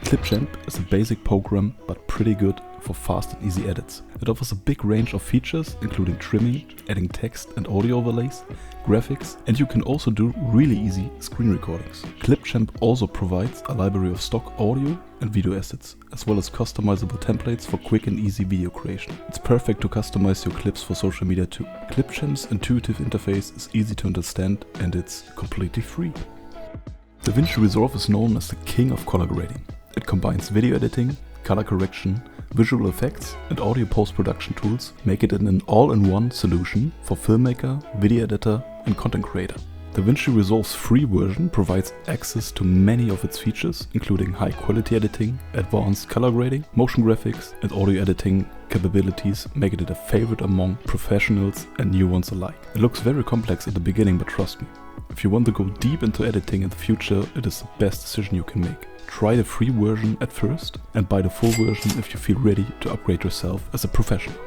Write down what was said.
Clipchamp is a basic program but pretty good for fast and easy edits. It offers a big range of features including trimming, adding text and audio overlays, graphics, and you can also do really easy screen recordings. Clipchamp also provides a library of stock audio and video assets, as well as customizable templates for quick and easy video creation. It's perfect to customize your clips for social media too. Clipchamp's intuitive interface is easy to understand and it's completely free. DaVinci Resolve is known as the king of color grading. It combines video editing, color correction, visual effects and audio post-production tools, make it an all-in-one solution for filmmaker, video editor and content creator. DaVinci Resolve's free version provides access to many of its features, including high-quality editing, advanced color grading, motion graphics and audio editing capabilities, making it a favorite among professionals and new ones alike. It looks very complex at the beginning, but trust me, if you want to go deep into editing in the future, it is the best decision you can make. Try the free version at first and buy the full version if you feel ready to upgrade yourself as a professional.